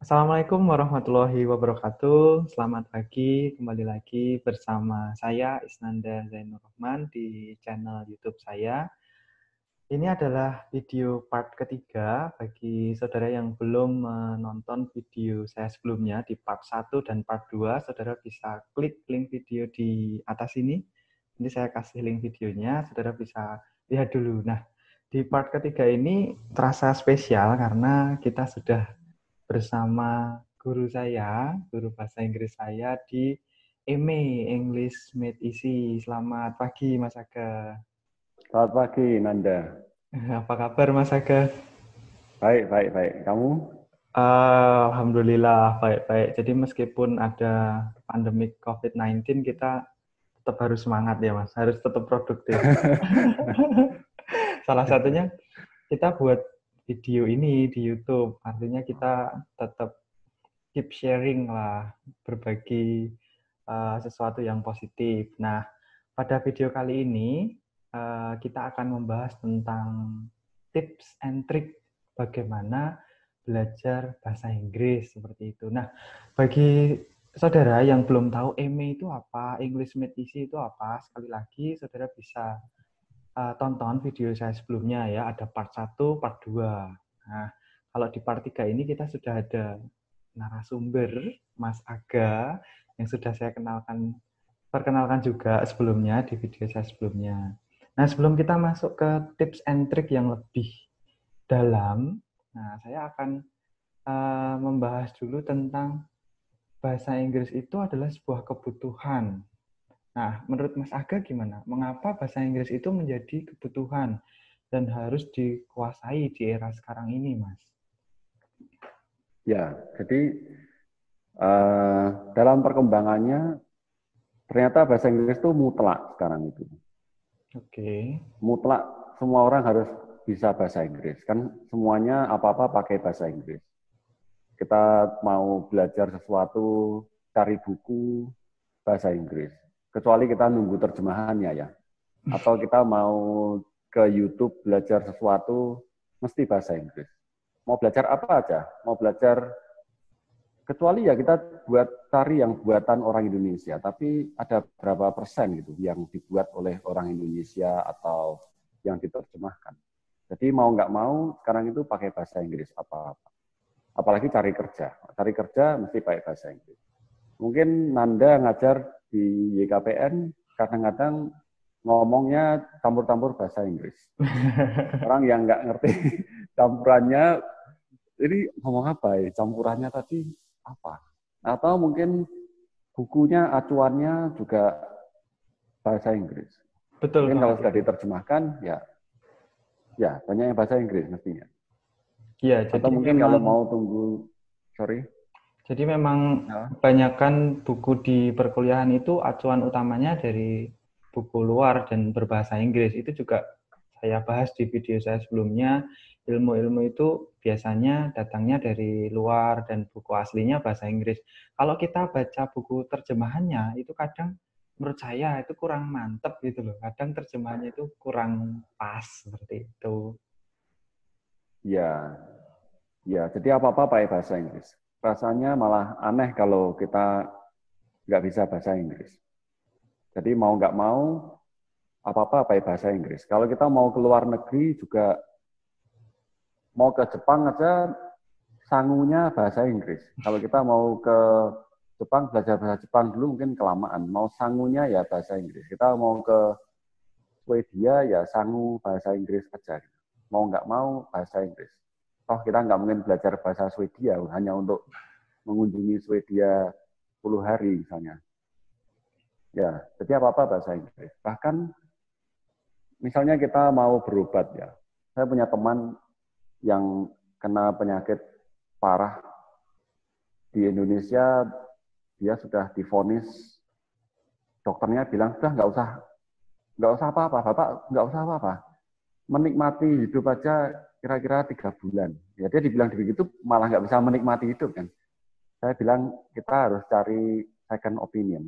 Assalamualaikum warahmatullahi wabarakatuh. Selamat pagi, kembali lagi bersama saya Isnanda Zainur Rahman di channel YouTube saya. Ini adalah video part ketiga bagi saudara yang belum menonton video saya sebelumnya di part 1 dan part 2. Saudara bisa klik link video di atas ini. Ini saya kasih link videonya, saudara bisa lihat dulu. Nah, di part ketiga ini terasa spesial karena kita sudah bersama guru saya, guru bahasa Inggris saya di EME, English Made Easy. Selamat pagi, Mas Aga. Selamat pagi, Nanda. Apa kabar, Mas Aga? Baik, baik, baik. Kamu? Alhamdulillah, baik-baik. Jadi meskipun ada pandemi COVID-19, kita tetap harus semangat ya, Mas. Harus tetap produktif. Salah satunya kita buat video ini di YouTube. Artinya kita tetap keep sharing lah, berbagi sesuatu yang positif. Nah, pada video kali ini kita akan membahas tentang tips and trick bagaimana belajar bahasa Inggris seperti itu. Nah, bagi saudara yang belum tahu EME itu apa, English Made Easy itu apa, sekali lagi saudara bisa tonton video saya sebelumnya ya, ada part 1, part 2. Nah, kalau di part 3 ini kita sudah ada narasumber Mas Aga yang sudah saya perkenalkan juga sebelumnya di video saya sebelumnya. Nah, sebelum kita masuk ke tips and trick yang lebih dalam, nah saya akan membahas dulu tentang bahasa Inggris itu adalah sebuah kebutuhan. Nah, menurut Mas Aga gimana? Mengapa bahasa Inggris itu menjadi kebutuhan dan harus dikuasai di era sekarang ini, Mas? Ya, jadi dalam perkembangannya ternyata bahasa Inggris itu mutlak sekarang itu. Oke. Mutlak, semua orang harus bisa bahasa Inggris. Kan semuanya apa-apa pakai bahasa Inggris. Kita mau belajar sesuatu, cari buku, bahasa Inggris. Kecuali kita nunggu terjemahannya ya. Atau kita mau ke YouTube belajar sesuatu, mesti bahasa Inggris. Mau belajar apa aja, mau belajar, kecuali ya kita buat cari yang buatan orang Indonesia, tapi ada berapa persen gitu yang dibuat oleh orang Indonesia atau yang diterjemahkan. Jadi mau nggak mau sekarang itu pakai bahasa Inggris apa-apa. Apalagi cari kerja mesti pakai bahasa Inggris. Mungkin Nanda ngajar di YKPN kadang-kadang ngomongnya campur-campur bahasa Inggris. Orang yang nggak ngerti campurannya, ini ngomong apa ya, campurannya tadi apa? Atau mungkin bukunya, acuannya juga bahasa Inggris. Betul Mungkin kalau banget sudah itu. diterjemahkan, ya banyak yang bahasa Inggris mestinya. Iya, Atau jadi mungkin kalau memang mau tunggu, sorry, jadi memang ya. kebanyakan buku di perkuliahan itu acuan utamanya dari buku luar dan berbahasa Inggris. Itu juga saya bahas di video saya sebelumnya. Ilmu-ilmu itu biasanya datangnya dari luar dan buku aslinya bahasa Inggris. Kalau kita baca buku terjemahannya, itu kadang menurut saya itu kurang mantep gitu loh. Kadang terjemahannya itu kurang pas seperti itu. Ya, ya, jadi apa-apa pakai bahasa Inggris. Rasanya malah aneh kalau kita nggak bisa bahasa Inggris. Jadi mau nggak mau, apa-apa pakai bahasa Inggris. Kalau kita mau ke luar negeri juga, mau ke Jepang aja, sangunya bahasa Inggris. Kalau kita mau ke Jepang, belajar bahasa Jepang dulu mungkin kelamaan. Mau sangunya ya bahasa Inggris. Kita mau ke Swedia ya sangu bahasa Inggris aja. Mau nggak mau bahasa Inggris. Toh kita nggak mungkin belajar bahasa Swedia hanya untuk mengunjungi Swedia 10 hari misalnya. Ya, jadi apa-apa bahasa Inggris. Bahkan misalnya kita mau berobat ya. Saya punya teman yang kena penyakit parah di Indonesia, dia sudah divonis, dokternya bilang sudah nggak usah apa-apa, bapak nggak usah apa-apa, menikmati hidup aja kira-kira 3 bulan. Ya dia dibilang begitu malah nggak bisa menikmati hidup kan. Saya bilang kita harus cari second opinion.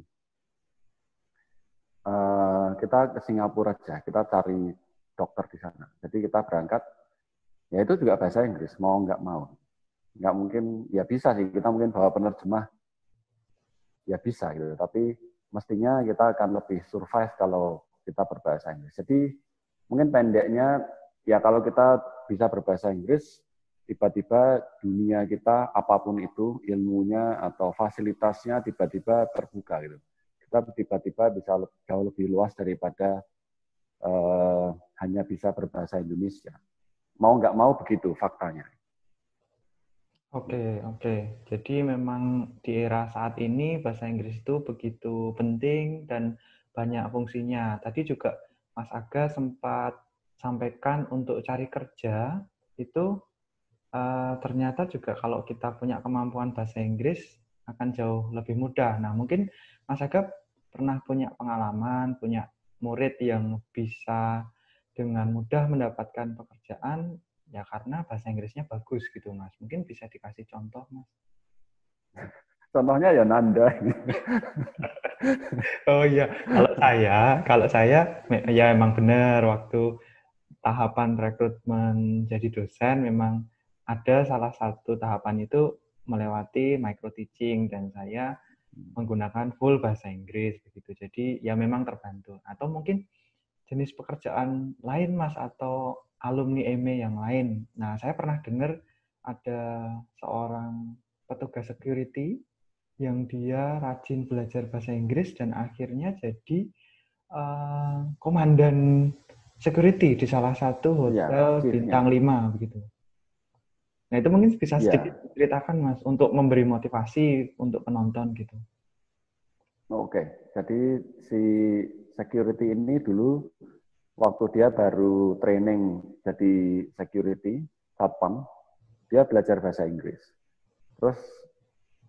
Kita ke Singapura aja, kita cari dokter di sana. Jadi kita berangkat, ya itu juga bahasa Inggris, mau nggak mau. nggak mungkin, ya bisa sih, kita mungkin bawa penerjemah, ya bisa gitu. Tapi mestinya kita akan lebih survive kalau kita berbahasa Inggris. Jadi mungkin pendeknya, ya kalau kita bisa berbahasa Inggris, tiba-tiba dunia kita, apapun itu, ilmunya atau fasilitasnya tiba-tiba terbuka gitu. Kita tiba-tiba bisa jauh lebih luas daripada hanya bisa berbahasa Indonesia. Mau nggak mau begitu faktanya. Oke. Jadi memang di era saat ini bahasa Inggris itu begitu penting dan banyak fungsinya. Tadi juga Mas Aga sempat sampaikan untuk cari kerja itu ternyata juga kalau kita punya kemampuan bahasa Inggris akan jauh lebih mudah. Nah, mungkin Mas Aga pernah punya pengalaman, punya murid yang bisa dengan mudah mendapatkan pekerjaan ya karena bahasa Inggrisnya bagus gitu, Mas. Mungkin bisa dikasih contoh, Mas. Contohnya ya Nanda. Oh iya, kalau saya ya emang benar waktu tahapan rekrutmen jadi dosen memang ada salah satu tahapan itu melewati micro teaching dan saya menggunakan full bahasa Inggris begitu. Jadi ya memang terbantu. Atau mungkin jenis pekerjaan lain Mas atau alumni ME yang lain. Nah, saya pernah dengar ada seorang petugas security yang dia rajin belajar bahasa Inggris dan akhirnya jadi komandan security di salah satu hotel bintang 5 begitu. Nah, itu mungkin bisa sedikit ceritakan Mas untuk memberi motivasi untuk penonton gitu. Oke, jadi si security ini dulu waktu dia baru training jadi security, satpam, dia belajar bahasa Inggris. Terus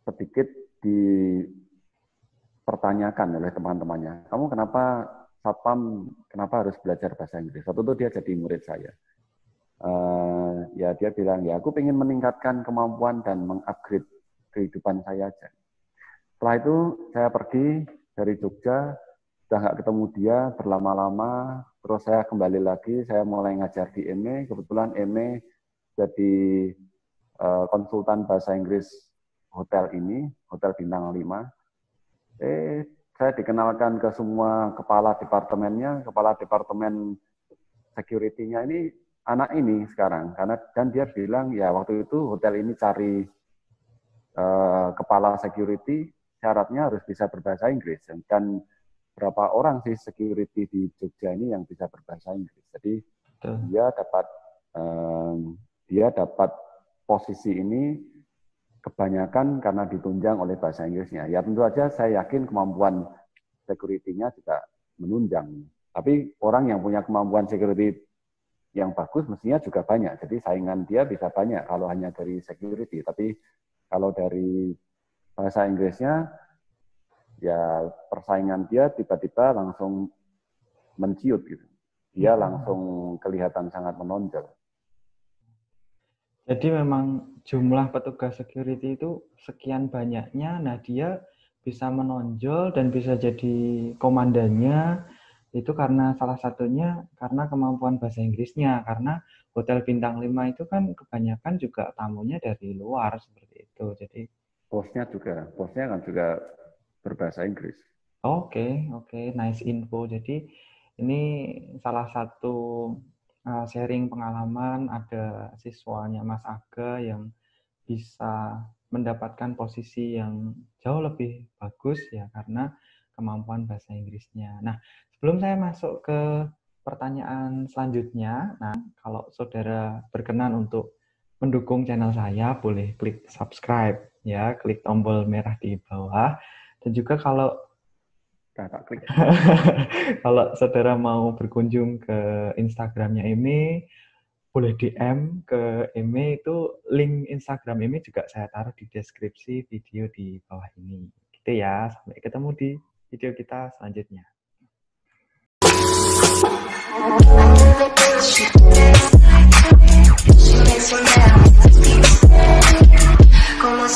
sedikit dipertanyakan oleh teman-temannya, kamu kenapa satpam, kenapa harus belajar bahasa Inggris? Waktu itu dia jadi murid saya. Ya dia bilang, ya aku ingin meningkatkan kemampuan dan mengupgrade kehidupan saya aja. Setelah itu saya pergi dari Jogja, sudah nggak ketemu dia berlama-lama, terus saya kembali lagi, saya mulai ngajar di ME, kebetulan ME jadi konsultan bahasa Inggris hotel ini, Hotel Bintang 5. Saya dikenalkan ke semua kepala departemennya, kepala departemen security-nya ini anak ini sekarang, dan dia bilang, ya waktu itu hotel ini cari kepala security, syaratnya harus bisa berbahasa Inggris. Dan berapa orang sih security di Jogja ini yang bisa berbahasa Inggris. Jadi dia dapat posisi ini kebanyakan karena ditunjang oleh bahasa Inggrisnya. Ya tentu saja saya yakin kemampuan security-nya juga menunjang. Tapi orang yang punya kemampuan security yang bagus mestinya juga banyak. Jadi saingan dia bisa banyak kalau hanya dari security. Tapi kalau dari bahasa Inggrisnya, ya persaingan dia tiba-tiba langsung menciut gitu. Dia langsung kelihatan sangat menonjol. Jadi memang jumlah petugas security itu sekian banyaknya, nah dia bisa menonjol dan bisa jadi komandannya itu karena salah satunya karena kemampuan bahasa Inggrisnya, karena Hotel Bintang 5 itu kan kebanyakan juga tamunya dari luar seperti itu. Jadi bosnya kan juga berbahasa Inggris. Oke, nice info. Jadi ini salah satu sharing pengalaman, ada siswanya Mas Aga yang bisa mendapatkan posisi yang jauh lebih bagus ya karena kemampuan bahasa Inggrisnya. Nah, sebelum saya masuk ke pertanyaan selanjutnya, nah kalau saudara berkenan untuk mendukung channel saya, boleh klik subscribe ya, klik tombol merah di bawah. Dan juga kalau kalau saudara mau berkunjung ke Instagramnya Eme, boleh DM ke Eme, itu link Instagram Eme juga saya taruh di deskripsi video di bawah ini. Gitu ya, sampai ketemu di video kita selanjutnya. Como